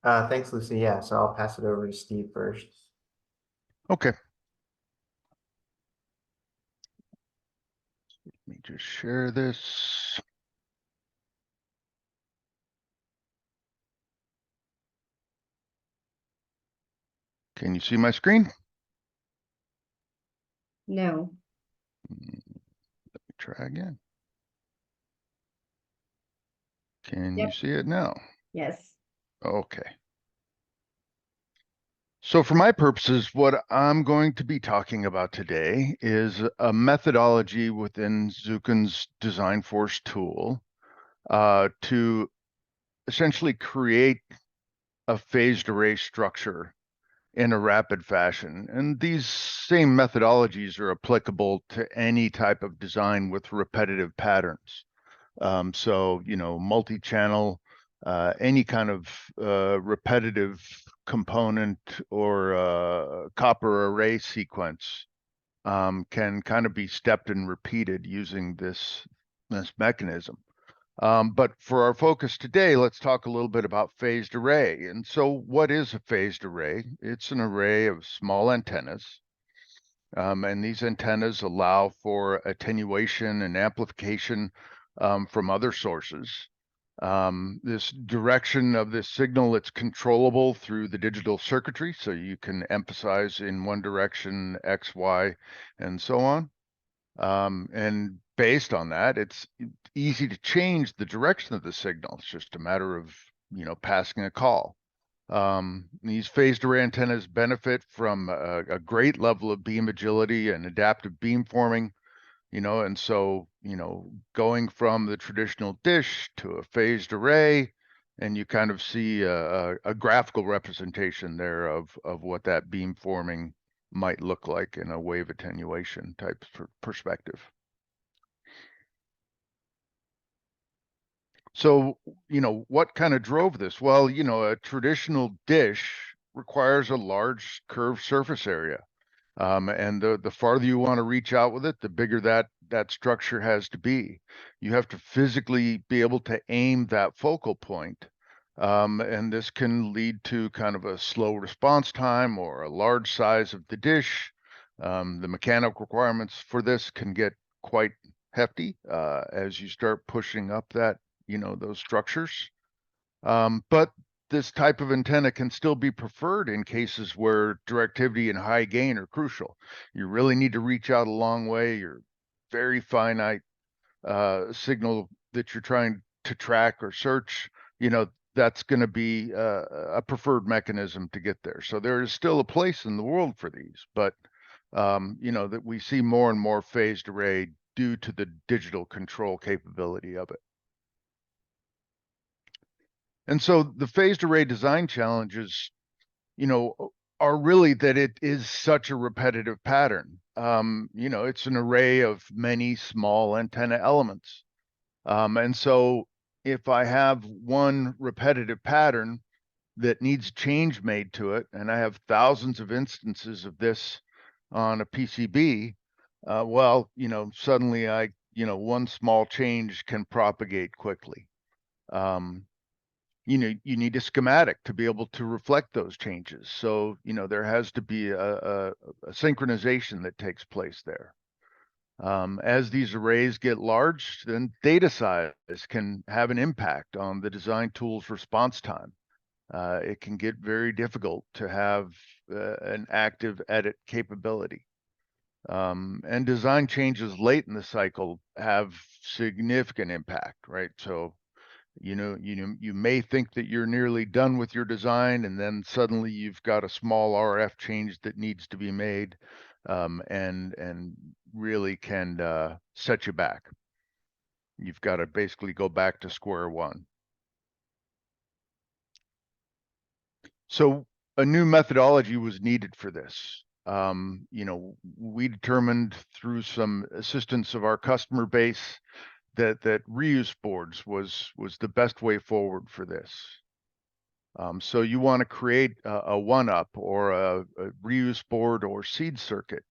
Thanks, Lucy. Yeah, so I'll pass it over to Steve first. Okay. Let me just share this. Can you see my screen? No. Let me try again. Can you see it now? Yes. Okay. So for my purposes, what I'm going to be talking about today is a methodology within Zuken's Design Force tool to essentially create a phased array structure in a rapid fashion. And these same methodologies are applicable to any type of design with repetitive patterns. So, multi-channel, any kind of repetitive component or copper array sequence can kind of be stepped and repeated using this mechanism. But for our focus today, let's talk a little bit about phased array. And so what is a phased array? It's an array of small antennas. And these antennas allow for attenuation and amplification from other sources. This direction of this signal, it's controllable through the digital circuitry. So you can emphasize in one direction, X, Y, and so on. And based on that, it's easy to change the direction of the signal. It's just a matter of, passing a call. These phased array antennas benefit from a great level of beam agility and adaptive beamforming, and so, going from the traditional dish to a phased array, and you kind of see a graphical representation there of what that beamforming might look like in a wave attenuation type perspective. So, what kind of drove this? Well, a traditional dish requires a large curved surface area. And the farther you want to reach out with it, the bigger that structure has to be. You have to physically be able to aim that focal point. And this can lead to kind of a slow response time or a large size of the dish. The mechanical requirements for this can get quite hefty as you start pushing up those structures. But this type of antenna can still be preferred in cases where directivity and high gain are crucial. You really need to reach out a long way. You're very finite signal that you're trying to track or search, that's going to be a preferred mechanism to get there. So there is still a place in the world for these, but that we see more and more phased array due to the digital control capability of it. And so the phased array design challenges, are really that it is such a repetitive pattern. It's an array of many small antenna elements. And so if I have one repetitive pattern that needs change made to it, and I have thousands of instances of this on a PCB, well, suddenly one small change can propagate quickly. You need a schematic to be able to reflect those changes. So, there has to be a synchronization that takes place there. As these arrays get large, then data size can have an impact on the design tool's response time. It can get very difficult to have an active edit capability. And design changes late in the cycle have significant impact, right? So, you may think that you're nearly done with your design, and then suddenly you've got a small RF change that needs to be made, and really can set you back. You've got to basically go back to square one. So a new methodology was needed for this. We determined through some assistance of our customer base that reuse boards was the best way forward for this. So you want to create a one-up or a reuse board or seed circuit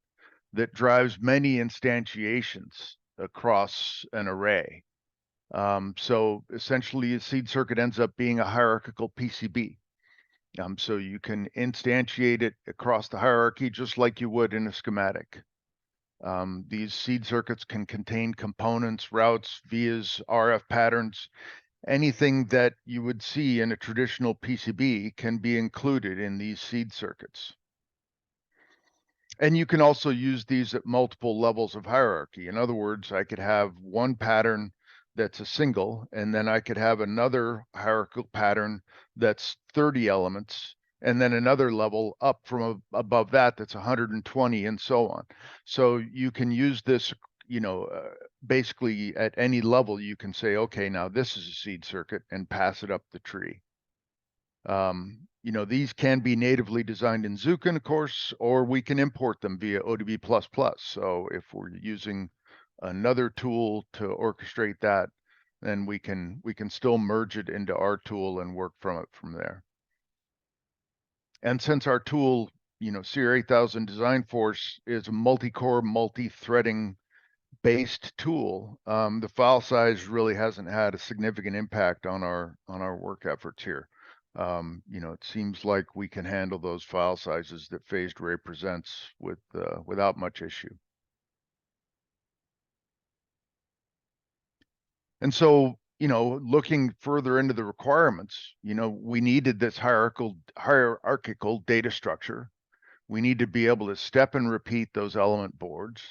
that drives many instantiations across an array. So essentially a seed circuit ends up being a hierarchical PCB. So you can instantiate it across the hierarchy just like you would in a schematic. These seed circuits can contain components, routes, vias, RF patterns. Anything that you would see in a traditional PCB can be included in these seed circuits. And you can also use these at multiple levels of hierarchy. In other words, I could have one pattern that's a single, and then I could have another hierarchical pattern that's 30 elements, and then another level up from above that that's 120, and so on. So you can use this, basically at any level, you can say, okay, now this is a seed circuit, and pass it up the tree. These can be natively designed in Zuken, of course, or we can import them via ODB++. So if we're using another tool to orchestrate that, then we can still merge it into our tool and work from it from there. And since our tool, CR8000 Design Force is a multi-core, multi-threading based tool, the file size really hasn't had a significant impact on our work efforts here. It seems like we can handle those file sizes that phased array presents without much issue. And so, looking further into the requirements, we needed this hierarchical data structure. We need to be able to step and repeat those element boards.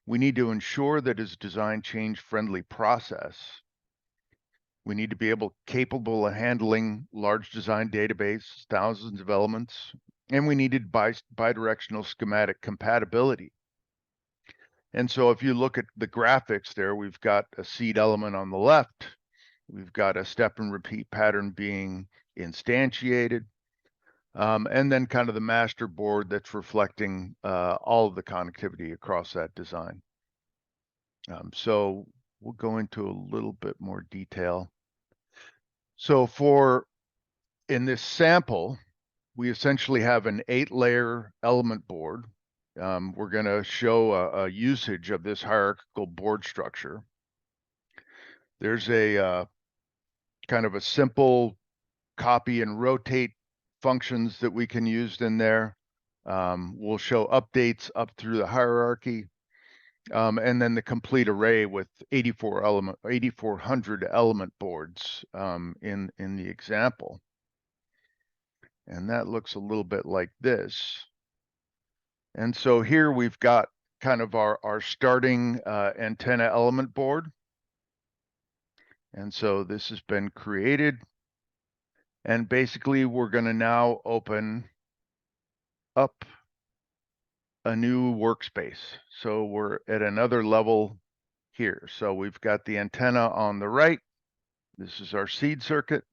We need to ensure that it's a design change friendly process. We need to be capable of handling large design database, thousands of elements, and we needed bidirectional schematic compatibility. And so if you look at the graphics there, we've got a seed element on the left, we've got a step and repeat pattern being instantiated, and then kind of the master board that's reflecting all of the connectivity across that design. So we'll go into a little bit more detail. So in this sample, we essentially have an 8-layer element board. We're going to show a usage of this hierarchical board structure. There's a kind of a simple copy and rotate functions that we can use in there. We'll show updates up through the hierarchy. And then the complete array with 8,400 element boards in the example. And that looks a little bit like this. And so here we've got kind of our starting antenna element board. And so this has been created. And basically we're going to now open up a new workspace. So we're at another level here. So we've got the antenna on the right. This is our seed circuit.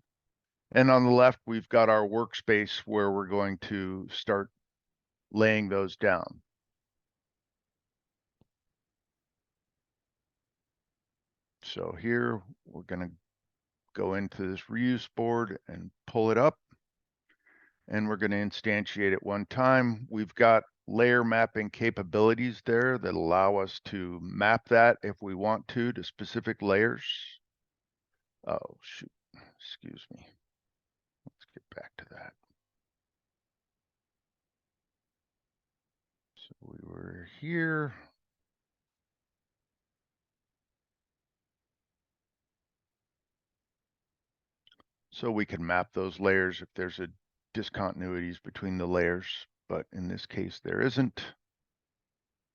And on the left, we've got our workspace where we're going to start laying those down. So here we're going to go into this reuse board and pull it up. And we're going to instantiate it one time. We've got layer mapping capabilities there that allow us to map that if we want to specific layers. Oh, shoot. Excuse me. Let's get back to that. So we were here. So we can map those layers if there's a discontinuities between the layers, but in this case there isn't.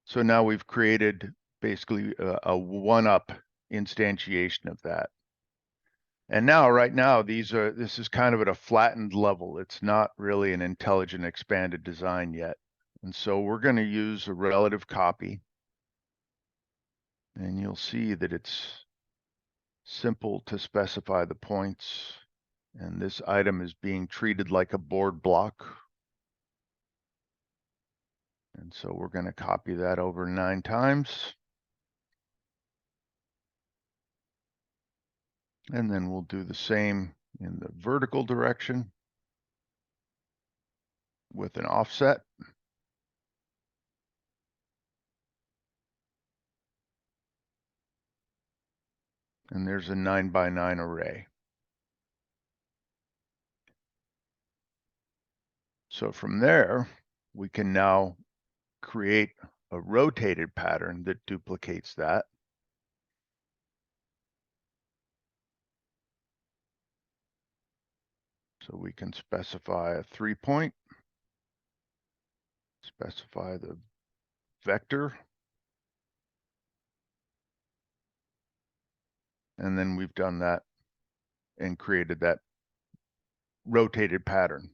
So now we've created basically a one-up instantiation of that. And now, right now, this is kind of at a flattened level. It's not really an intelligent expanded design yet. And so we're going to use a relative copy. And you'll see that it's simple to specify the points. And this item is being treated like a board block. And so we're going to copy that over 9 times. And then we'll do the same in the vertical direction with an offset. And there's a 9 by 9 array. So from there, we can now create a rotated pattern that duplicates that. So we can specify a 3-point, specify the vector, and then we've done that and created that rotated pattern.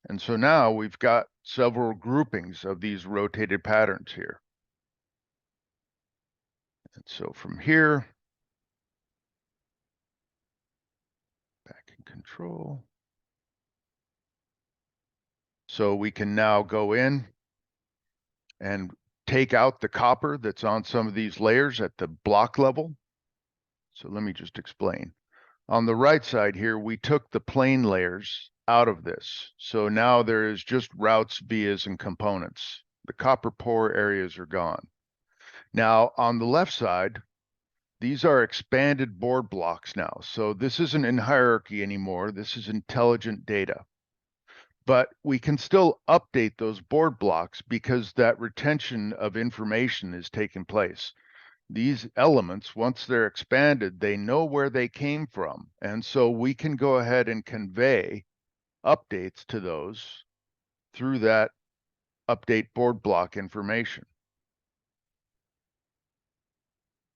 And so now we've got several groupings of these rotated patterns here. And so from here, back in control. So we can now go in and take out the copper that's on some of these layers at the block level. So let me just explain. On the right side here, we took the plane layers out of this. So now there is just routes, vias, and components. The copper pore areas are gone. Now on the left side, these are expanded board blocks now. So this isn't in hierarchy anymore. This is intelligent data. But we can still update those board blocks because that retention of information is taking place. These elements, once they're expanded, they know where they came from. And so we can go ahead and convey updates to those through that update board block information.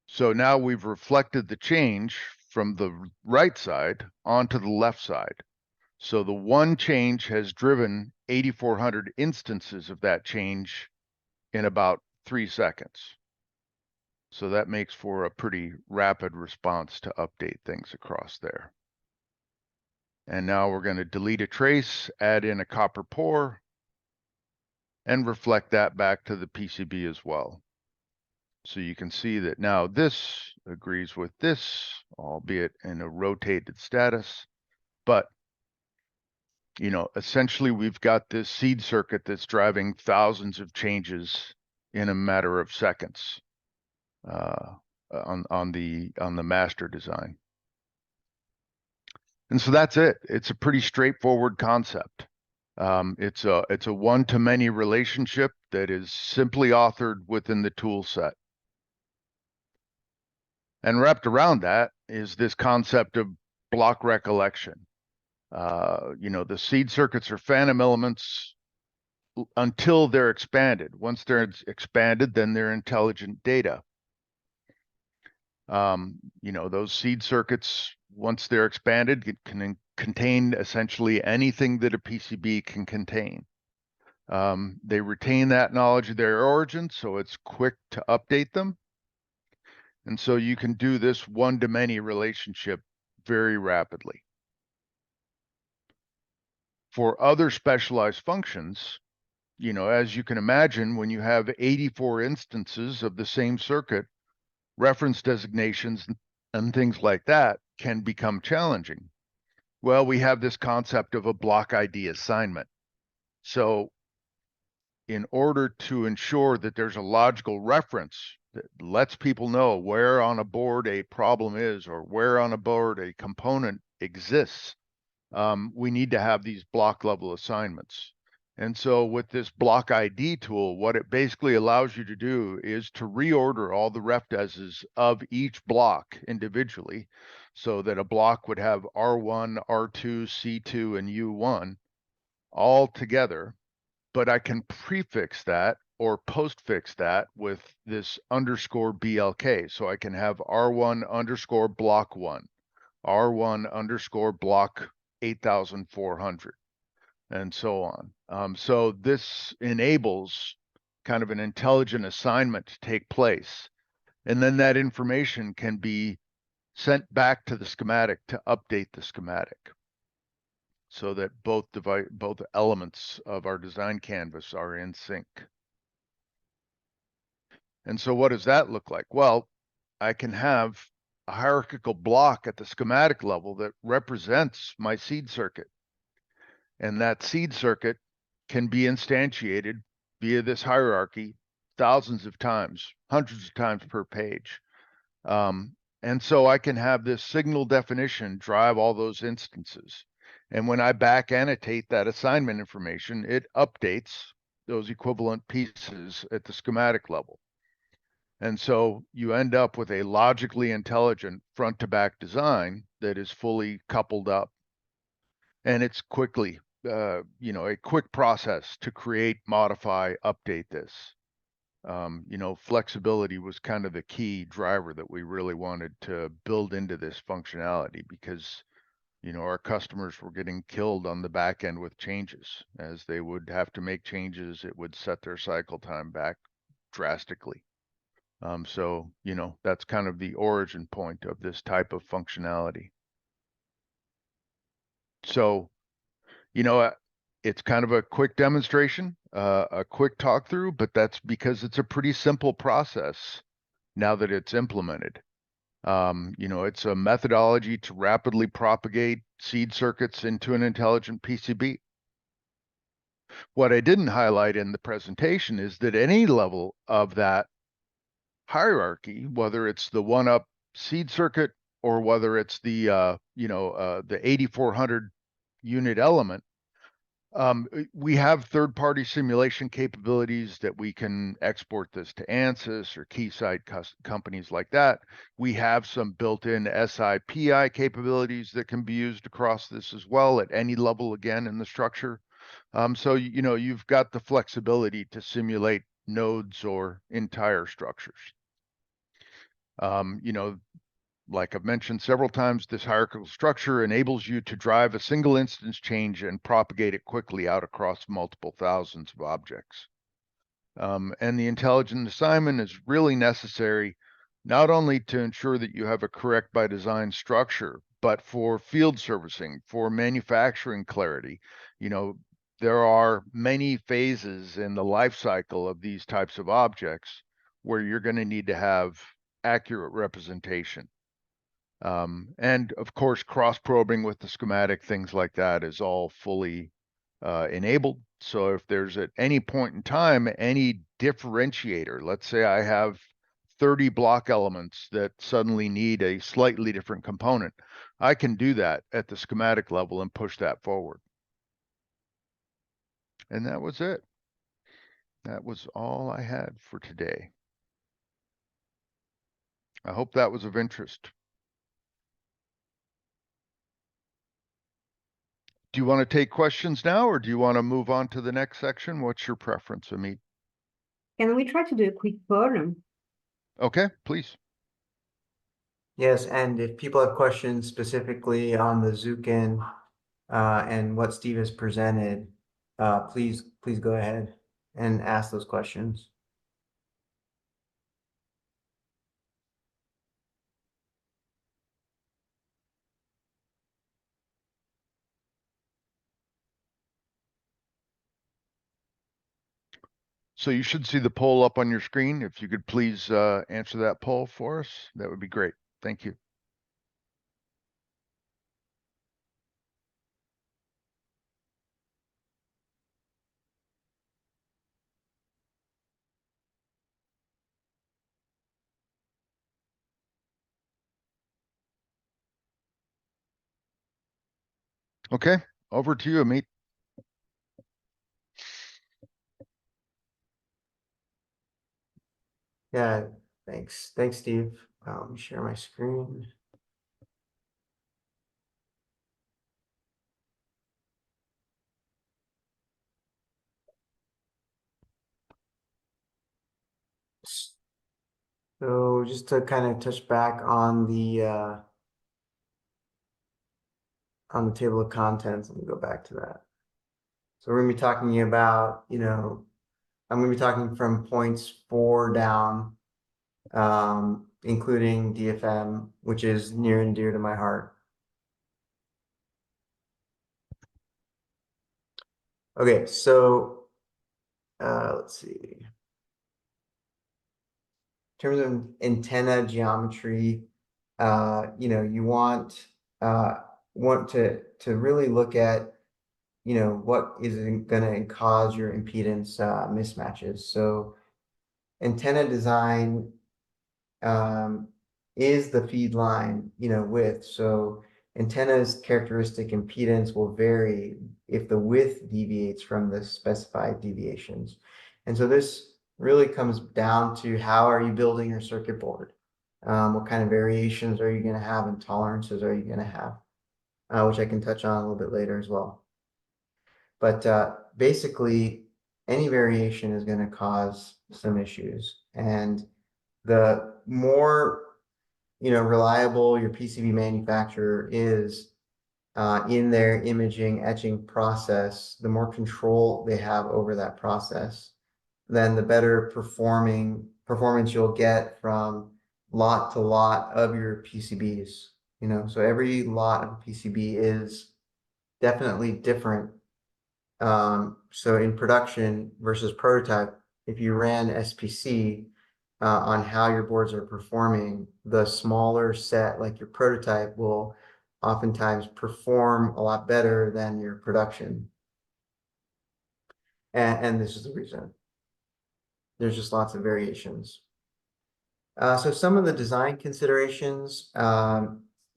So now we've reflected the change from the right side onto the left side. So the one change has driven 8,400 instances of that change in about 3 seconds. So that makes for a pretty rapid response to update things across there. And now we're going to delete a trace, add in a copper pore, and reflect that back to the PCB as well. So you can see that now this agrees with this, albeit in a rotated status. But, you know, essentially we've got this seed circuit that's driving thousands of changes in a matter of seconds on the master design. And so that's it. It's a pretty straightforward concept. It's a one-to-many relationship that is simply authored within the tool set. And wrapped around that is this concept of block recollection. You know, the seed circuits are phantom elements until they're expanded. Once they're expanded, then they're intelligent data. You know, those seed circuits, once they're expanded, can contain essentially anything that a PCB can contain. They retain that knowledge of their origin, so it's quick to update them. And so you can do this one-to-many relationship very rapidly. For other specialized functions, you know, as you can imagine, when you have 84 instances of the same circuit, reference designations and things like that can become challenging. Well, we have this concept of a block ID assignment. So in order to ensure that there's a logical reference that lets people know where on a board a problem is or where on a board a component exists, we need to have these block level assignments. And so with this block ID tool, what it basically allows you to do is to reorder all the ref deses of each block individually so that a block would have R1, R2, C2, and U1 all together. But I can prefix that or postfix that with this underscore BLK. So I can have R1 underscore block 1, R1 underscore block 8,400, and so on. So this enables kind of an intelligent assignment to take place. And then that information can be sent back to the schematic to update the schematic so that both elements of our design canvas are in sync. And so what does that look like? Well, I can have a hierarchical block at the schematic level that represents my seed circuit. And that seed circuit can be instantiated via this hierarchy thousands of times, hundreds of times per page. And so I can have this signal definition drive all those instances. And when I back annotate that assignment information, it updates those equivalent pieces at the schematic level. And so you end up with a logically intelligent front to back design that is fully coupled up. And it's quickly, a quick process to create, modify, update this. Flexibility was kind of the key driver that we really wanted to build into this functionality because, our customers were getting killed on the back end with changes. As they would have to make changes, it would set their cycle time back drastically. So, that's kind of the origin point of this type of functionality. So, it's kind of a quick demonstration, a quick talk through, but that's because it's a pretty simple process now that it's implemented. It's a methodology to rapidly propagate seed circuits into an intelligent PCB. What I didn't highlight in the presentation is that any level of that hierarchy, whether it's the one-up seed circuit or whether it's the 8400 unit element, we have third-party simulation capabilities that we can export this to ANSYS or Keysight companies like that. We have some built-in SI/PI capabilities that can be used across this as well at any level, again, in the structure. So, you've got the flexibility to simulate nodes or entire structures. Like I've mentioned several times, this hierarchical structure enables you to drive a single instance change and propagate it quickly out across multiple thousands of objects. And the intelligent assignment is really necessary not only to ensure that you have a correct by design structure, but for field servicing, for manufacturing clarity. There are many phases in the life cycle of these types of objects where you're going to need to have accurate representation. And of course, cross-probing with the schematic, things like that is all fully enabled. So if there's at any point in time, any differentiator, let's say I have 30 block elements that suddenly need a slightly different component, I can do that at the schematic level and push that forward. And that was it. That was all I had for today. I hope that was of interest. Do you want to take questions now, or do you want to move on to the next section? What's your preference, Amit? Can we try to do a quick poll? Okay, please. Yes, and if people have questions specifically on the Zuken and what Steve has presented, please go ahead and ask those questions. So you should see the poll up on your screen. If you could please answer that poll for us, that would be great. Thank you. Okay, over to you, Amit. Yeah, thanks, Steve. Let me share my screen. So just to kind of touch back on the table of contents, let me go back to that. So we're gonna be talking about, I'm gonna be talking from points 4 down, including DFM, which is near and dear to my heart. Okay, so let's see. In terms of antenna geometry, you want to really look at, what is going to cause your impedance mismatches. So antenna design is the feed line, width. So antenna's characteristic impedance will vary if the width deviates from the specified deviations. And so this really comes down to how are you building your circuit board? What kind of variations are you going to have and tolerances are you going to have, which I can touch on a little bit later as well. But basically, any variation is going to cause some issues. And the more reliable your PCB manufacturer is in their imaging etching process, the more control they have over that process, then the better performance you'll get from lot to lot of your PCBs. So every lot of PCB is definitely different. So in production versus prototype, if you ran SPC on how your boards are performing, the smaller set, like your prototype, will oftentimes perform a lot better than your production. And this is the reason. There's just lots of variations. So some of the design considerations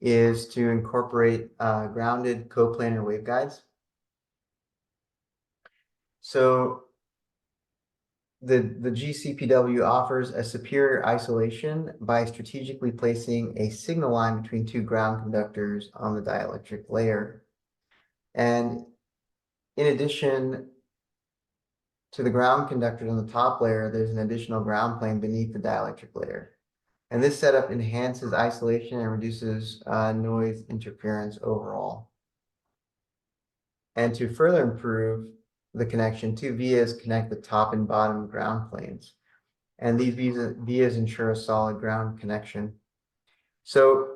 is to incorporate grounded coplanar waveguides. So the GCPW offers a superior isolation by strategically placing a signal line between two ground conductors on the dielectric layer. And in addition to the ground conductors on the top layer, there's an additional ground plane beneath the dielectric layer. And this setup enhances isolation and reduces noise interference overall. And to further improve the connection, two vias connect the top and bottom ground planes. And these vias ensure a solid ground connection. So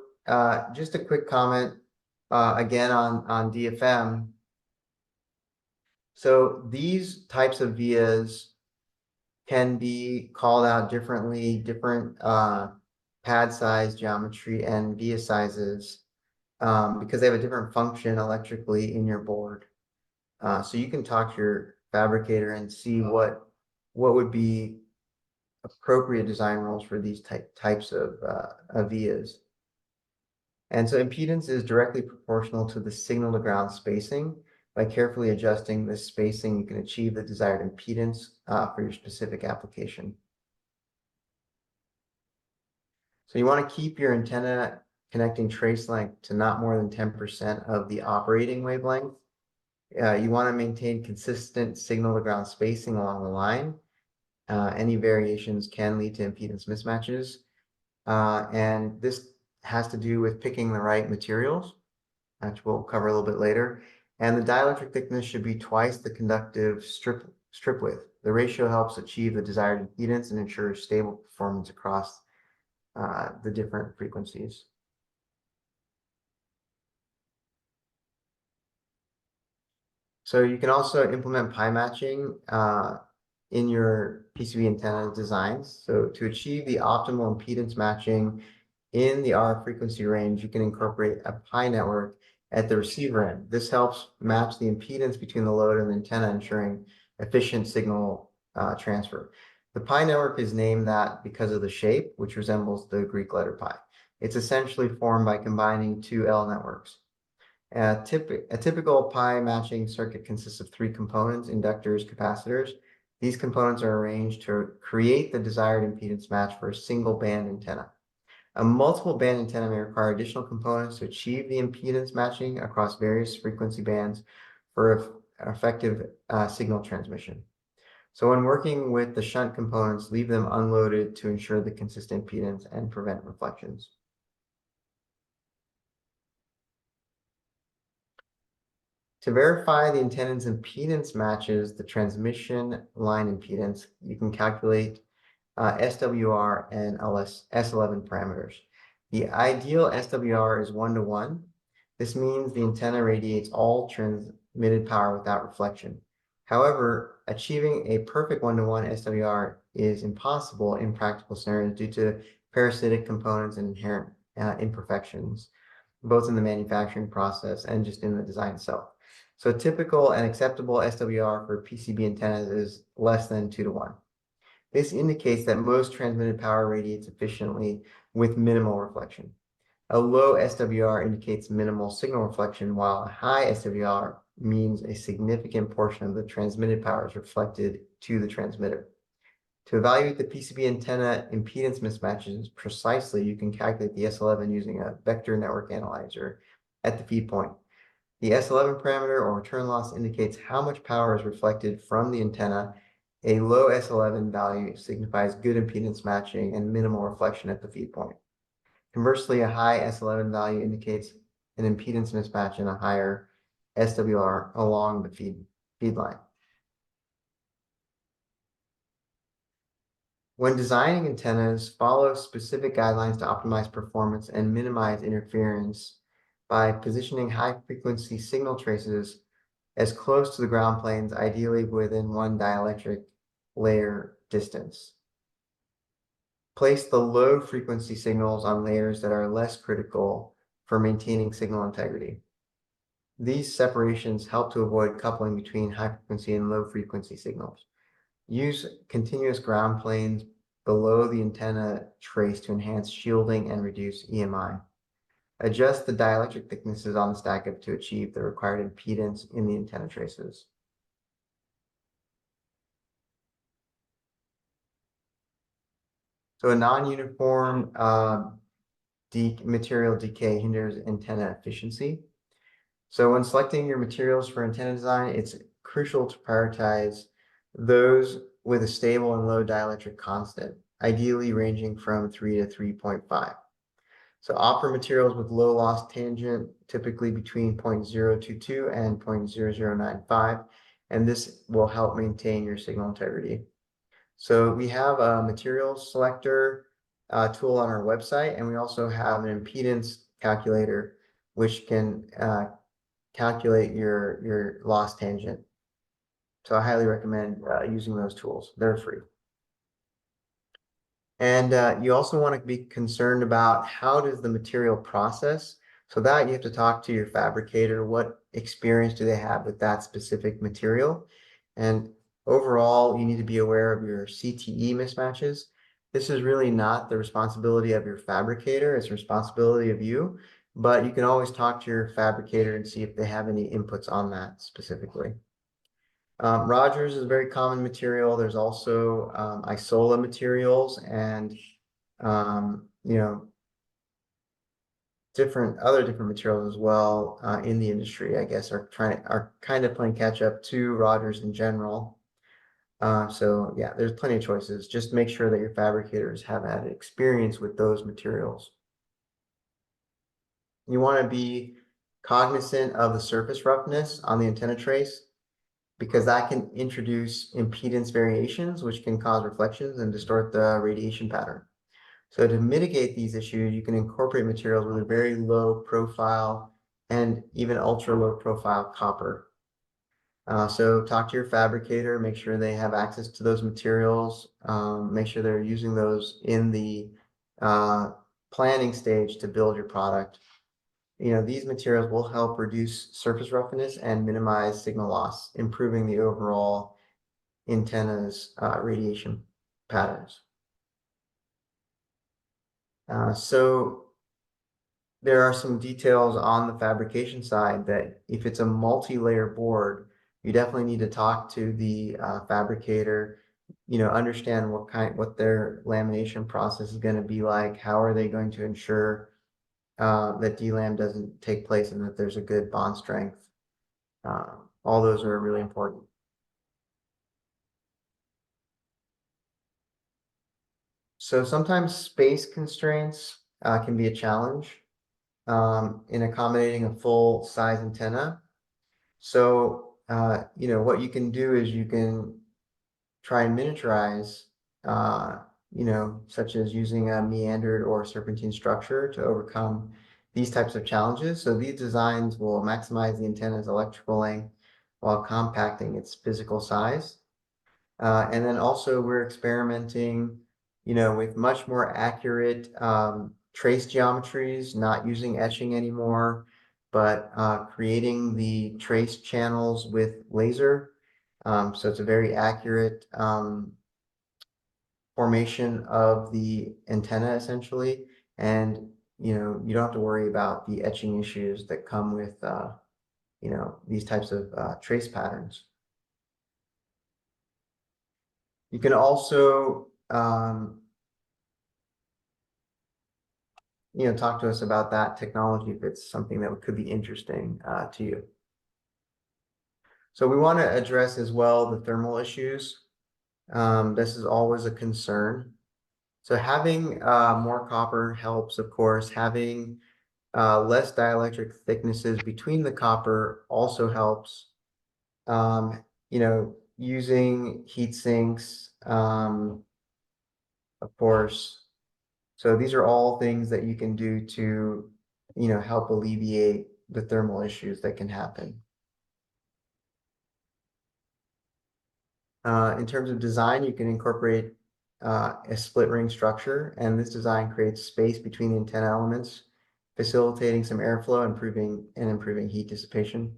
just a quick comment again on DFM. So these types of vias can be called out differently, different pad size, geometry, and via sizes because they have a different function electrically in your board. So you can talk to your fabricator and see what would be appropriate design rules for these types of vias. And so impedance is directly proportional to the signal to ground spacing. By carefully adjusting this spacing, you can achieve the desired impedance for your specific application. So you want to keep your antenna connecting trace length to not more than 10% of the operating wavelength. You want to maintain consistent signal to ground spacing along the line. Any variations can lead to impedance mismatches. And this has to do with picking the right materials, which we'll cover a little bit later. And the dielectric thickness should be twice the conductive strip width. The ratio helps achieve the desired impedance and ensures stable performance across the different frequencies. So you can also implement pi matching in your PCB antenna designs. So to achieve the optimal impedance matching in the RF frequency range, you can incorporate a pi network at the receiver end. This helps match the impedance between the load and the antenna, ensuring efficient signal transfer. The pi network is named that because of the shape, which resembles the Greek letter pi. It's essentially formed by combining two L networks. A typical pi matching circuit consists of three components: inductors, capacitors. These components are arranged to create the desired impedance match for a single band antenna. A multiple band antenna may require additional components to achieve the impedance matching across various frequency bands for effective signal transmission. So when working with the shunt components, leave them unloaded to ensure the consistent impedance and prevent reflections. To verify the antenna's impedance matches the transmission line impedance, you can calculate SWR and S11 parameters. The ideal SWR is 1:1. This means the antenna radiates all transmitted power without reflection. However, achieving a perfect 1:1 SWR is impossible in practical scenarios due to parasitic components and inherent imperfections, both in the manufacturing process and just in the design itself. So typical and acceptable SWR for PCB antennas is less than 2:1. This indicates that most transmitted power radiates efficiently with minimal reflection. A low SWR indicates minimal signal reflection, while a high SWR means a significant portion of the transmitted power is reflected to the transmitter. To evaluate the PCB antenna impedance mismatches precisely, you can calculate the S11 using a vector network analyzer at the feed point. The S11 parameter or return loss indicates how much power is reflected from the antenna. A low S11 value signifies good impedance matching and minimal reflection at the feed point. Conversely, a high S11 value indicates an impedance mismatch and a higher SWR along the feed line. When designing antennas, follow specific guidelines to optimize performance and minimize interference by positioning high-frequency signal traces as close to the ground planes, ideally within one dielectric layer distance. Place the low-frequency signals on layers that are less critical for maintaining signal integrity. These separations help to avoid coupling between high-frequency and low-frequency signals. Use continuous ground planes below the antenna trace to enhance shielding and reduce EMI. Adjust the dielectric thicknesses on the stack up to achieve the required impedance in the antenna traces. So a non-uniform material decay hinders antenna efficiency. So when selecting your materials for antenna design, it's crucial to prioritize those with a stable and low dielectric constant, ideally ranging from 3 to 3.5. So offer materials with low loss tangent, typically between 0.022 and 0.0095, and this will help maintain your signal integrity. So we have a materials selector tool on our website, and we also have an impedance calculator, which can calculate your loss tangent. So I highly recommend using those tools. They're free. And you also want to be concerned about how does the material process. So that you have to talk to your fabricator. What experience do they have with that specific material? And overall, you need to be aware of your CTE mismatches. This is really not the responsibility of your fabricator. It's the responsibility of you. But you can always talk to your fabricator and see if they have any inputs on that specifically. Rogers is a very common material. There's also Isola materials and different materials as well in the industry, I guess, are kind of playing catch up to Rogers in general. So yeah, there's plenty of choices. Just make sure that your fabricators have had experience with those materials. You want to be cognizant of the surface roughness on the antenna trace, because that can introduce impedance variations, which can cause reflections and distort the radiation pattern. So to mitigate these issues, you can incorporate materials with a very low profile and even ultra low profile copper. So talk to your fabricator, make sure they have access to those materials, make sure they're using those in the planning stage to build your product. These materials will help reduce surface roughness and minimize signal loss, improving the overall antenna's radiation patterns. So there are some details on the fabrication side that if it's a multi-layer board, you definitely need to talk to the fabricator, understand what their lamination process is going to be like, how are they going to ensure that DLAM doesn't take place and that there's a good bond strength. All those are really important. So sometimes space constraints can be a challenge in accommodating a full size antenna. So, what you can do is you can try and miniaturize, such as using a meandered or serpentine structure to overcome these types of challenges. So these designs will maximize the antenna's electrical length while compacting its physical size. And then also we're experimenting, with much more accurate trace geometries, not using etching anymore, but creating the trace channels with laser. So it's a very accurate formation of the antenna essentially. And you know, you don't have to worry about the etching issues that come with, you know, these types of trace patterns. You can also, you know, talk to us about that technology if it's something that could be interesting to you. So we want to address as well the thermal issues. This is always a concern. So having more copper helps, of course. Having less dielectric thicknesses between the copper also helps. You know, using heat sinks, of course. So these are all things that you can do to, you know, help alleviate the thermal issues that can happen. In terms of design, you can incorporate a split ring structure, and this design creates space between the antenna elements, facilitating some airflow, improving heat dissipation.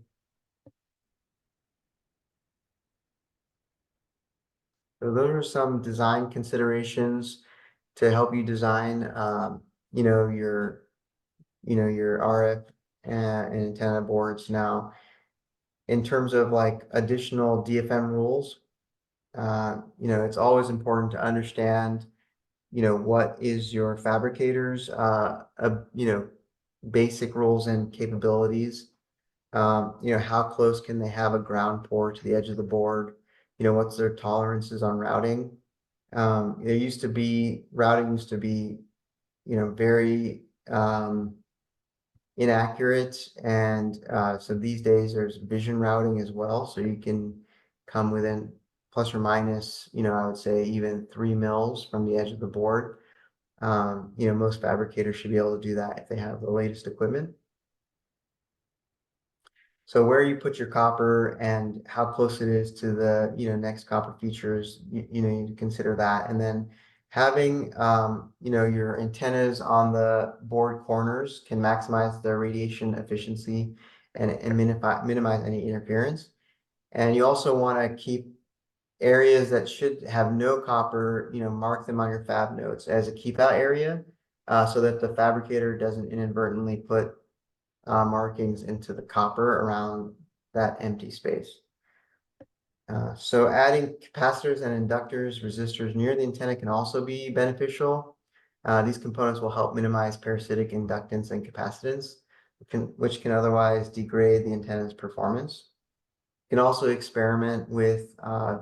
So those are some design considerations to help you design, you know, your RF and antenna boards. Now, in terms of like additional DFM rules, you know, it's always important to understand, you know, what is your fabricator's, you know, basic rules and capabilities. You know, how close can they have a ground port to the edge of the board? You know, what's their tolerances on routing? Routing used to be, you know, very inaccurate. And so these days there's vision routing as well. So you can come within plus or minus, you know, I would say even 3 mils from the edge of the board. You know, most fabricators should be able to do that if they have the latest equipment. So where you put your copper and how close it is to the, you know, next copper features, you know, you need to consider that. And then having, you know, your antennas on the board corners can maximize the radiation efficiency and minimize any interference. And you also want to keep areas that should have no copper, you know, mark them on your fab notes as a keep out area, so that the fabricator doesn't inadvertently put markings into the copper around that empty space. So adding capacitors and inductors, resistors near the antenna can also be beneficial. These components will help minimize parasitic inductance and capacitance, which can otherwise degrade the antenna's performance. You can also experiment with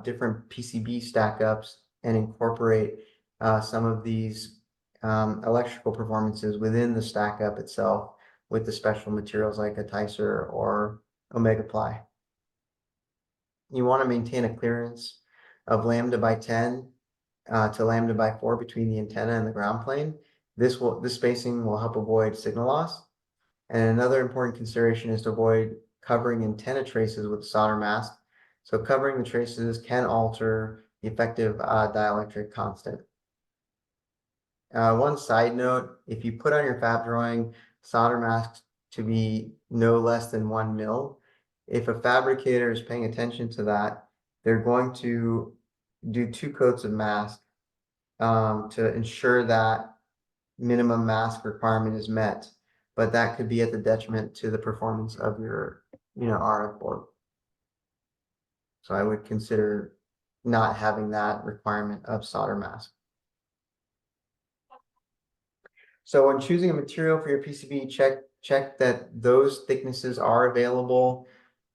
different PCB stack-ups and incorporate some of these electrical performances within the stack-up itself with the special materials like a Ticer or Omega Ply. You want to maintain a clearance of lambda by 10 to lambda by 4 between the antenna and the ground plane. This spacing will help avoid signal loss. And another important consideration is to avoid covering antenna traces with solder mask. So covering the traces can alter the effective dielectric constant. One side note, if you put on your fab drawing solder masks to be no less than 1 mil, if a fabricator is paying attention to that, they're going to do 2 coats of mask to ensure that minimum mask requirement is met, but that could be at the detriment to the performance of your, you know, RF board. So I would consider not having that requirement of solder mask. So when choosing a material for your PCB, check that those thicknesses are available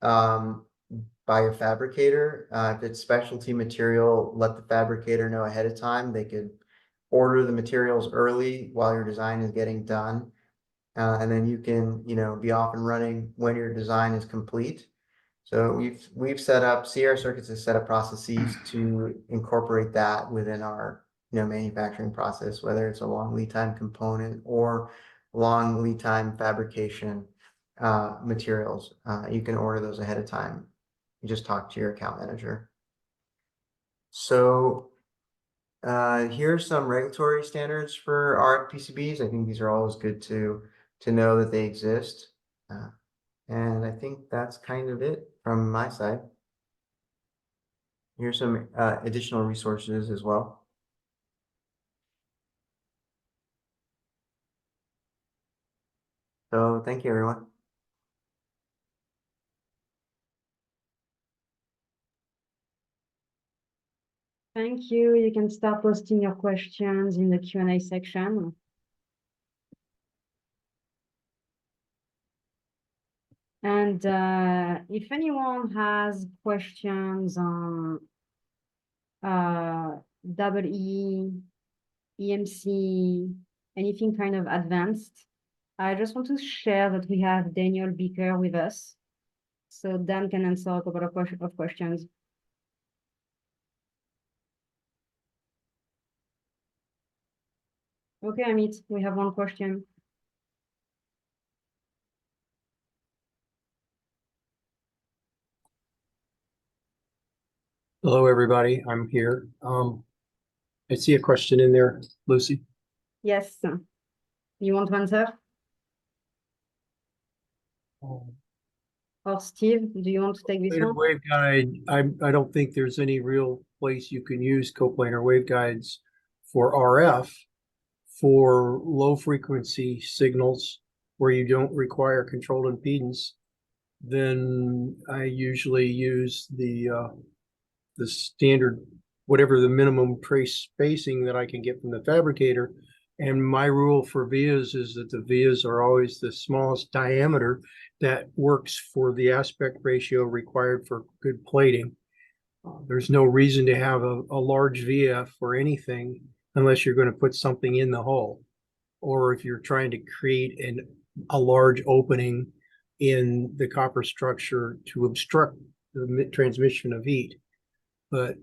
by your fabricator. If it's specialty material, let the fabricator know ahead of time. They could order the materials early while your design is getting done. And then you can, you know, be off and running when your design is complete. So we've set up, CR Circuits has set up processes to incorporate that within our, you know, manufacturing process, whether it's a long lead time component or long lead time fabrication materials. You can order those ahead of time. You just talk to your account manager. So here are some regulatory standards for RF PCBs. I think these are always good to know that they exist. And I think that's kind of it from my side. Here's some additional resources as well. So thank you, everyone. Thank you. You can start posting your questions in the Q&A section. And if anyone has questions on double E, EMC, anything kind of advanced, I just want to share that we have Daniel Beaker with us. So Dan can answer a couple of questions. Okay, Amit, we have one question. Hello, everybody. I'm here. I see a question in there, Lucy. Yes. You want to answer? Or Steve, do you want to take this Coplanar one? waveguide, I don't think there's any real place you can use coplanar waveguides for RF for low frequency signals where you don't require controlled impedance. Then I usually use the standard, whatever the minimum trace spacing that I can get from the fabricator. And my rule for vias is that the vias are always the smallest diameter that works for the aspect ratio required for good plating. There's no reason to have a large via for anything unless you're going to put something in the hole, or if you're trying to create a large opening in the copper structure to obstruct the transmission of heat. But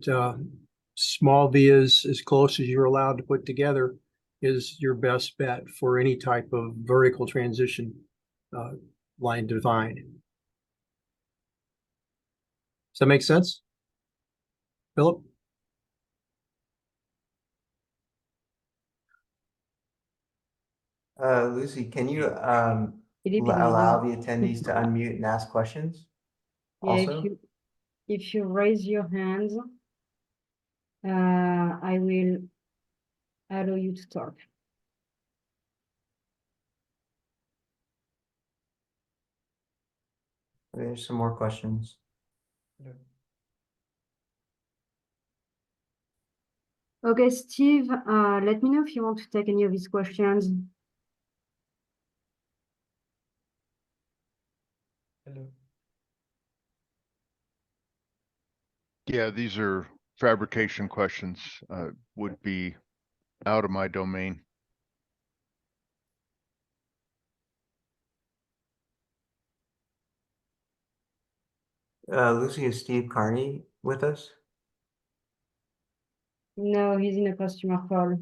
small vias, as close as you're allowed to put together, is your best bet for any type of vertical transition line design. Does that make sense, Philip? Lucy, can you Philippe is allow muted. the attendees to unmute and ask questions? Yeah, Also, if you raise your hands, I will allow you to talk. there's some more questions. Okay, Steve, let me know if you want to take any of these questions. Yeah, these are fabrication questions, would be out of my domain. Lucy, is Steve Carney with us? No, he's in a customer call.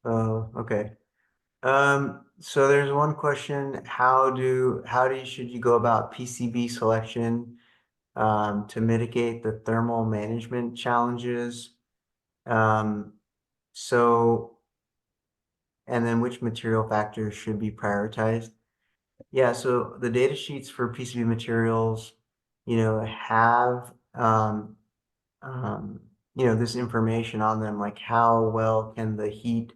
Oh, okay. So there's one question: should you go about PCB selection to mitigate the thermal management challenges? So, and then which material factors should be prioritized? Yeah, so the data sheets for PCB materials, have this information on them, like how well can the heat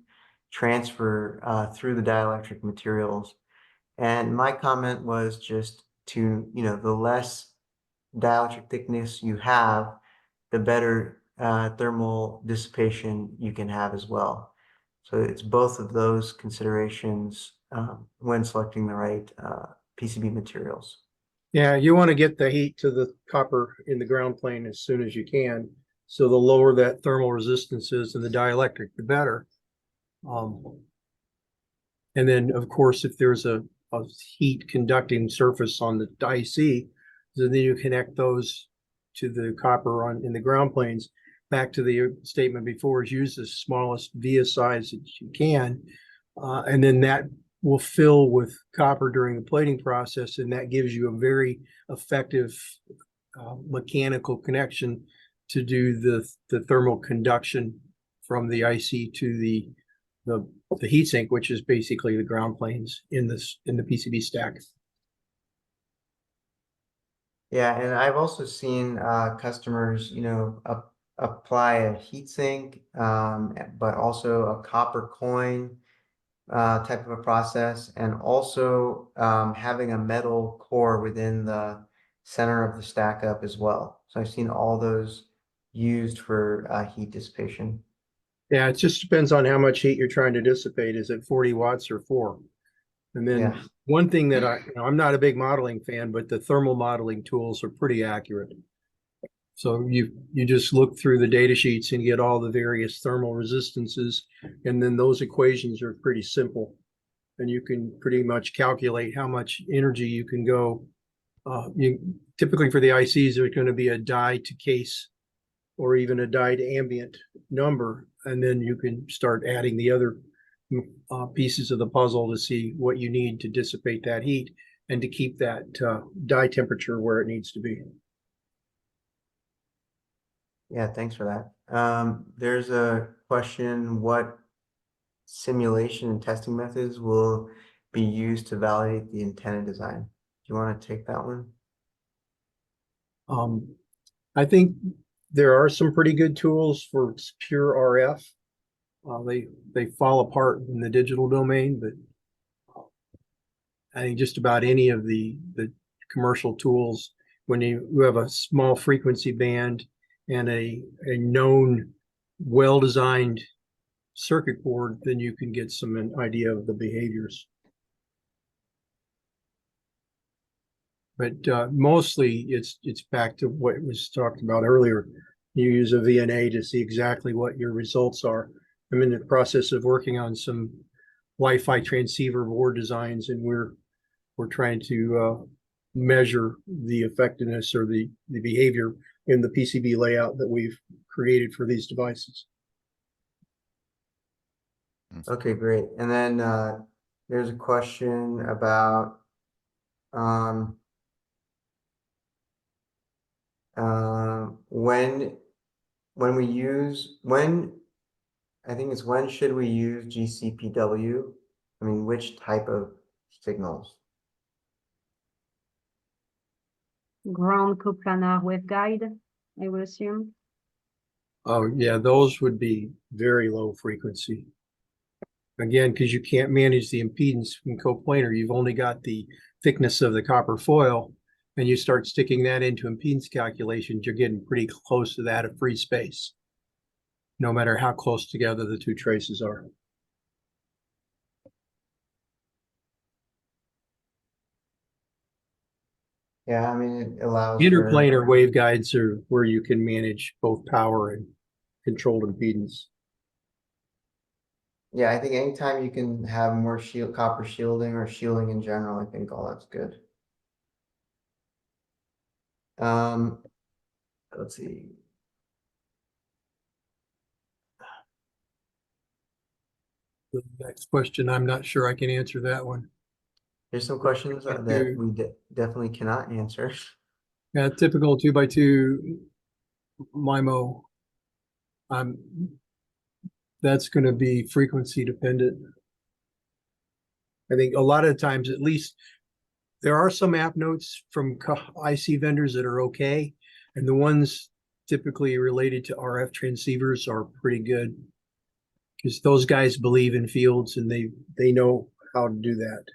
transfer through the dielectric materials. And my comment was just to, the less dielectric thickness you have, the better thermal dissipation you can have as well. So it's both of those considerations when selecting the right PCB materials. Yeah, you want to get the heat to the copper in the ground plane as soon as you can. So the lower that thermal resistance is in the dielectric, the better. And then, of course, if there's a heat conducting surface on the IC, so then you connect those to the copper in the ground planes. Back to the statement before, is use the smallest via size that you can, and then that will fill with copper during the plating process, and that gives you a very effective mechanical connection to do the thermal conduction from the IC to the heatsink, which is basically the ground planes in the PCB stack. Yeah, and I've also seen customers, apply a heatsink, but also a copper coin type of a process, and also having a metal core within the center of the stack up as well. So I've seen all those used for heat dissipation. Yeah, it just depends on how much heat you're trying to dissipate. Is it 40 watts or 4? And then Yeah. one thing that I'm not a big modeling fan, but the thermal modeling tools are pretty accurate. So you just look through the data sheets and get all the various thermal resistances, and then those equations are pretty simple. And you can pretty much calculate how much energy you can go. Typically for the ICs, there's going to be a die to case or even a die to ambient number, and then you can start adding the other pieces of the puzzle to see what you need to dissipate that heat and to keep that die temperature where it needs to be. Yeah, thanks for that. There's a question, what simulation and testing methods will be used to validate the antenna design? Do you want to take that one? I think there are some pretty good tools for pure RF. They fall apart in the digital domain, but I think just about any of the commercial tools, when you have a small frequency band and a known, well-designed circuit board, then you can get some idea of the behaviors. But mostly it's back to what was talked about earlier. You use a VNA to see exactly what your results are. I'm in the process of working on some Wi-Fi transceiver board designs, and we're trying to measure the effectiveness or the behavior in the PCB layout that we've created for these devices. Okay, great. And then there's a question about when should we use GCPW? I mean, which type of signals? Ground coplanar waveguide, I would assume. Oh, yeah, those would be very low frequency. Again, because you can't manage the impedance from coplanar, you've only got the thickness of the copper foil, and you start sticking that into impedance calculations, you're getting pretty close to that of free space, no matter how close together the two traces are. Yeah, I mean, it allows Interplanar waveguides are where you can manage both power and controlled impedance. Yeah, I think anytime you can have more copper shielding or shielding in general, I think all that's good. Let's see. The next question, I'm not sure I can answer that one. There's some questions that we definitely cannot answer. Yeah, typical 2x2 MIMO. That's going to be frequency dependent. I think a lot of times, at least, there are some app notes from IC vendors that are okay, and the ones typically related to RF transceivers are pretty good because those guys believe in fields and they know how to do that,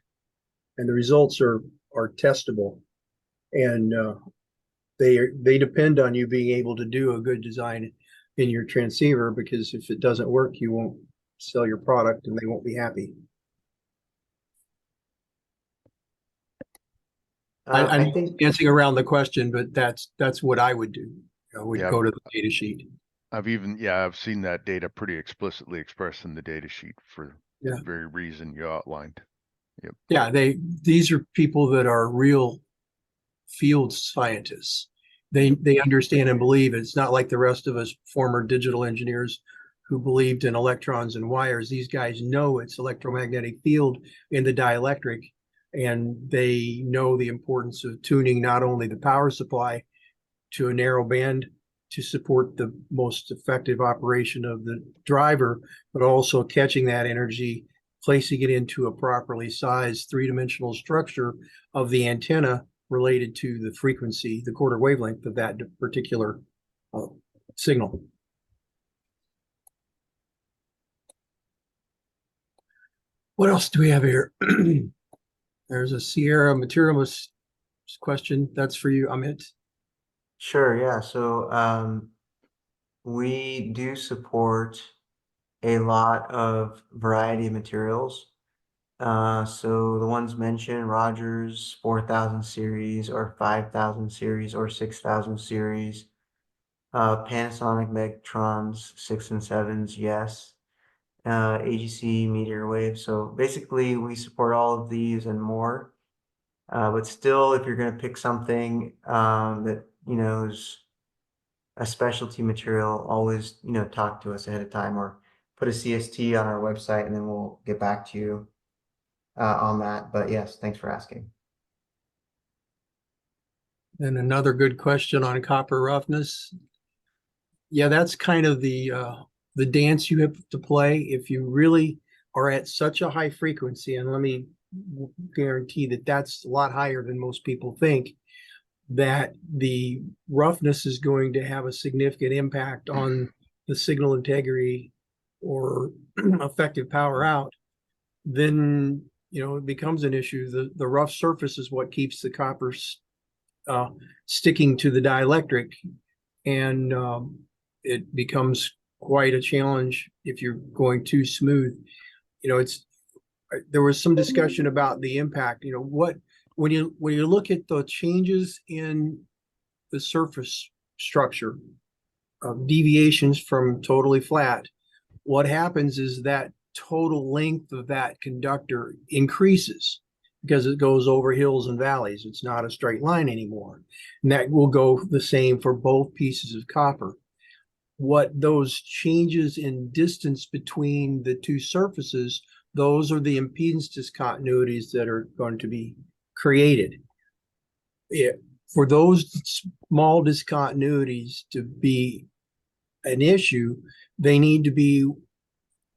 and the results are testable, and they depend on you being able to do a good design in your transceiver, because if it doesn't work, you won't sell your product and they won't be happy. I think dancing around the question, but that's what I would do. I would go to the data sheet. I've seen that data pretty explicitly expressed in the data sheet for the Yeah. very reason you outlined. Yep. Yeah, these are people that are real field scientists. They understand and believe. It's not like the rest of us former digital engineers who believed in electrons and wires. These guys know it's electromagnetic field in the dielectric, and they know the importance of tuning not only the power supply to a narrow band to support the most effective operation of the driver, but also catching that energy, placing it into a properly sized three-dimensional structure of the antenna related to the frequency, the quarter wavelength of that particular signal. What else do we have here? There's a Sierra materialist question. That's for you, Amit. Sure, yeah. So we do support a lot of variety of materials. So the ones mentioned, Rogers 4000 series or 5000 series or 6000 series, Panasonic Megtrons 6 and 7s, yes. AGC Meteor Wave. So basically we support all of these and more. But still, if you're going to pick something that, is a specialty material, always, talk to us ahead of time or put a CST on our website and then we'll get back to you on that. But yes, thanks for asking. And another good question on copper roughness. Yeah, that's kind of the dance you have to play if you really are at such a high frequency. And let me guarantee that that's a lot higher than most people think, that the roughness is going to have a significant impact on the signal integrity or effective power out. Then, it becomes an issue. The rough surface is what keeps the copper sticking to the dielectric, and it becomes quite a challenge if you're going too smooth. There was some discussion about the impact. When you look at the changes in the surface structure, deviations from totally flat, what happens is that total length of that conductor increases because it goes over hills and valleys. It's not a straight line anymore. And that will go the same for both pieces of copper. What those changes in distance between the two surfaces, those are the impedance discontinuities that are going to be created. For those small discontinuities to be an issue, they need to be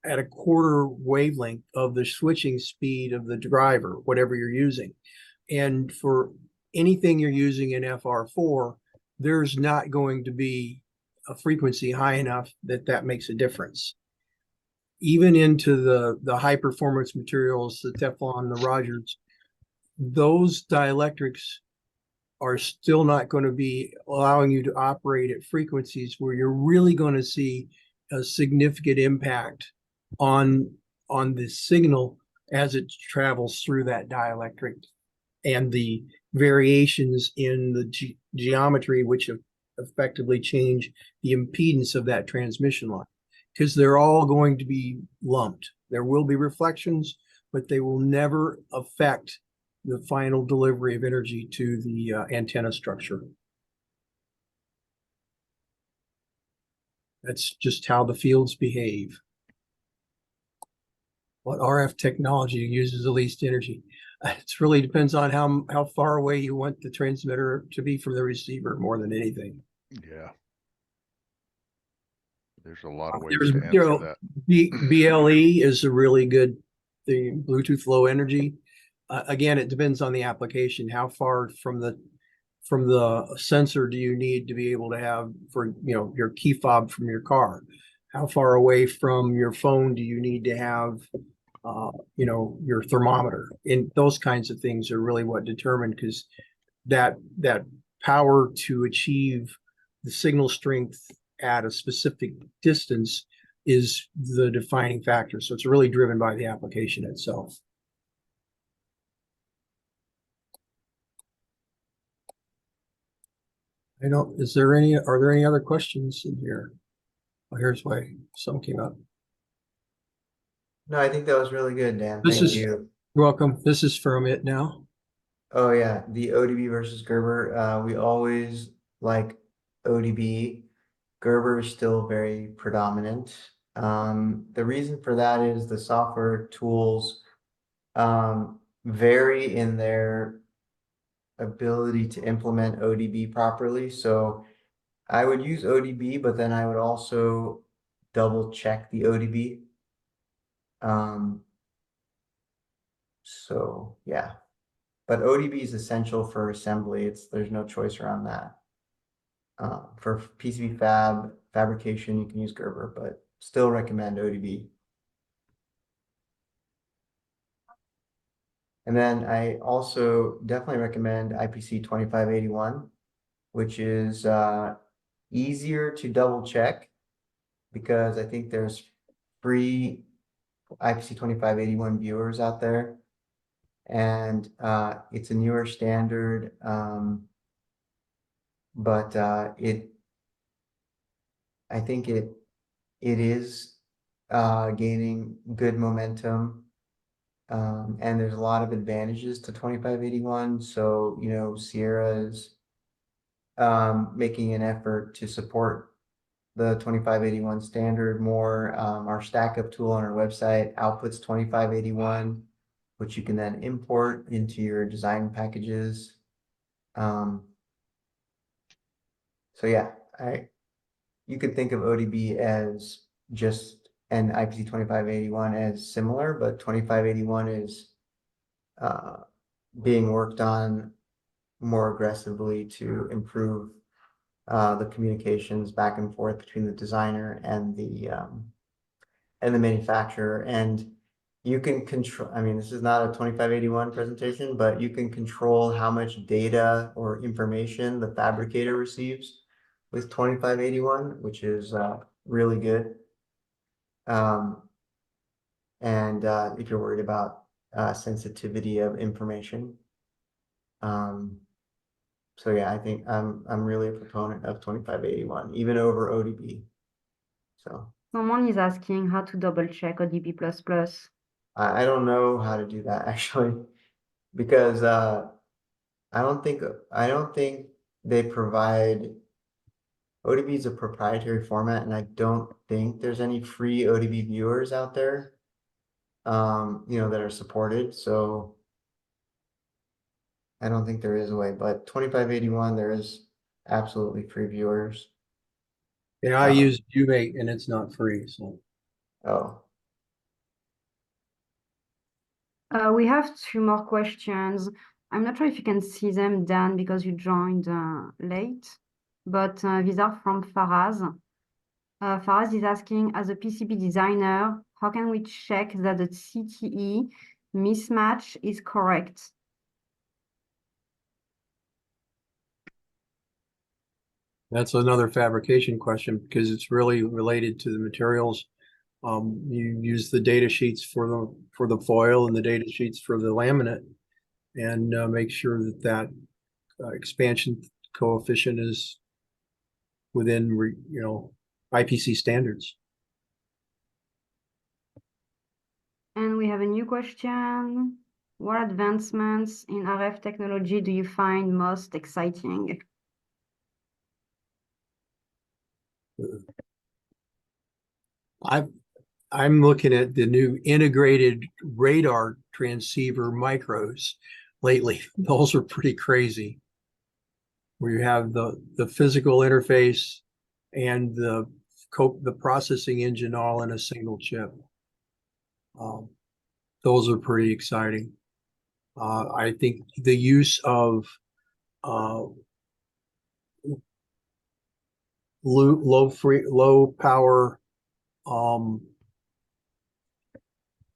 at a quarter wavelength of the switching speed of the driver, whatever you're using. And for anything you're using in FR4, there's not going to be a frequency high enough that makes a difference. Even into the high performance materials, the Teflon, the Rogers, those dielectrics are still not going to be allowing you to operate at frequencies where you're really going to see a significant impact on the signal as it travels through that dielectric, and the variations in the geometry which effectively change the impedance of that transmission line, because they're all going to be lumped. There will be reflections, but they will never affect the final delivery of energy to the antenna structure. That's just how the fields behave. What RF technology uses the least energy? It really depends on how far away you want the transmitter to be from the receiver more than anything. Yeah. There's a lot of ways to answer that. BLE is a really good thing, Bluetooth Low Energy. Again, it depends on the application. How far from the sensor do you need to be able to have for your key fob from your car? How far away from your phone do you need to have your thermometer? And those kinds of things are really what determine, because that power to achieve the signal strength at a specific distance is the defining factor. So it's really driven by the application itself. Are there any other questions in here? Oh, here's why some came up. No, I think that was really good, Dan. This Thank is- you. You're welcome. This is from it now. Oh yeah, the ODB versus Gerber. We always like ODB. Gerber is still very predominant. The reason for that is the software tools vary in their ability to implement ODB properly. So I would use ODB, but then I would also double check the ODB. So yeah, but ODB is essential for assembly. There's no choice around that. For PCB fabrication, you can use Gerber, but still recommend ODB. And then I also definitely recommend IPC 2581, which is easier to double check because I think there's free IPC 2581 viewers out there. And it's a newer standard, but I think it is gaining good momentum. And there's a lot of advantages to 2581. So, you know, Sierra is making an effort to support the 2581 standard more. Our StackUp tool on our website outputs 2581, which you can then import into your design packages. So yeah, you could think of ODB as just and IPC 2581 as similar, but 2581 is being worked on more aggressively to improve the communications back and forth between the designer and the manufacturer. And you can control, I mean, this is not a 2581 presentation, but you can control how much data or information the fabricator receives with 2581, which is really good. And if you're worried about sensitivity of information. So yeah, I think I'm really a proponent of 2581, even over ODB. So Someone is asking how to double check ODB++. I don't know how to do that actually, because I don't think they provide. ODB is a proprietary format, and I don't think there's any free ODB viewers out there, you know, that are supported. So I don't think there is a way, but 2581, there is absolutely free viewers. Yeah, I use Umate and it's not free, so. Oh, We have two more questions. I'm not sure if you can see them, Dan, because you joined late, but these are from Faraz. Faraz is asking, as a PCB designer, how can we check that the CTE mismatch is correct? That's another fabrication question because it's really related to the materials. You use the data sheets for the foil and the data sheets for the laminate, and make sure that expansion coefficient is within IPC standards. And we have a new question. What advancements in RF technology do you find most exciting? I'm looking at the new integrated radar transceiver micros lately. Those are pretty crazy, where you have the physical interface and the processing engine all in a single chip. Those are pretty exciting. I think the use of low power,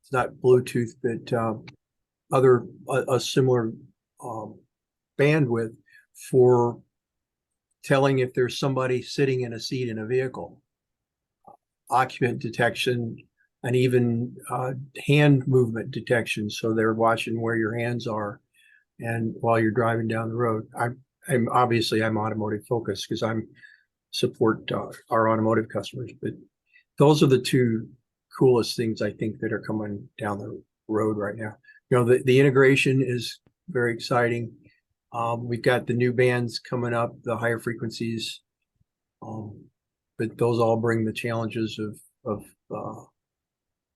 it's not Bluetooth, but a similar bandwidth for telling if there's somebody sitting in a seat in a vehicle, occupant detection, and even hand movement detection. So they're watching where your hands are, and while you're driving down the road. I'm obviously automotive focused because I'm support our automotive customers, but those are the two coolest things I think that are coming down the road right now. You know, the integration is very exciting. We've got the new bands coming up, the higher frequencies, but those all bring the challenges of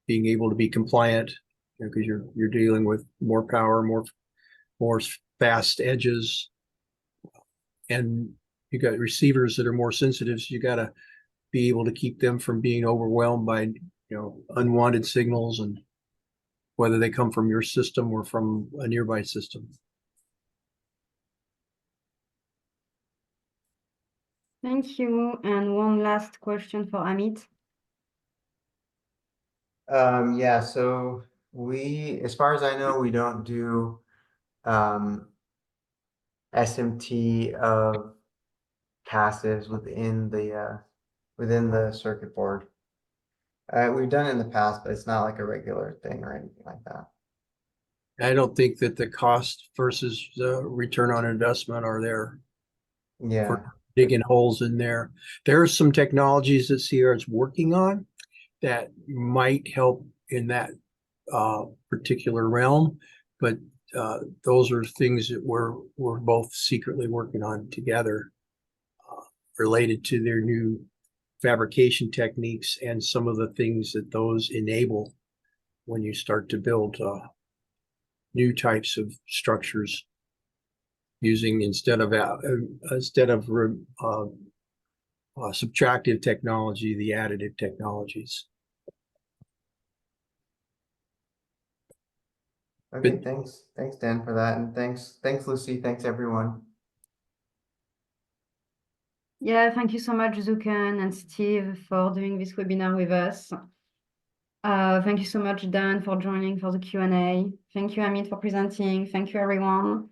being able to be compliant, because you're dealing with more power, more fast edges, and you got receivers that are more sensitive, so you got to be able to keep them from being overwhelmed by unwanted signals, and whether they come from your system or from a nearby system. Thank you. And one last question for Amit. yeah. So as far as I know, we don't do SMT of passives within the circuit board. We've done it in the past, but it's not like a regular thing or anything like that. I don't think that the cost versus the return on investment are there Yeah. for digging holes in there. There are some technologies that Sierra's working on that might help in that particular realm, but those are things that we're both secretly working on together, related to their new fabrication techniques and some of the things that those enable when you start to build new types of structures using instead of subtractive technology, the additive technologies. Okay, thanks, Dan, for that, and thanks, Lucy, thanks everyone. Yeah, thank you so much, Zuken and Steve, for doing this webinar with us. Thank you so much, Dan, for joining for the Q&A. Thank you, Amit, for presenting. Thank you, everyone.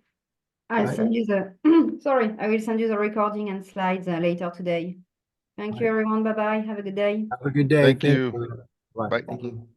I'll send you the sorry, I will send you the recording and slides later today. Thank you, everyone. Bye-bye. Have a good day. Have a good day. Thank you. Bye. Bye. Thank you.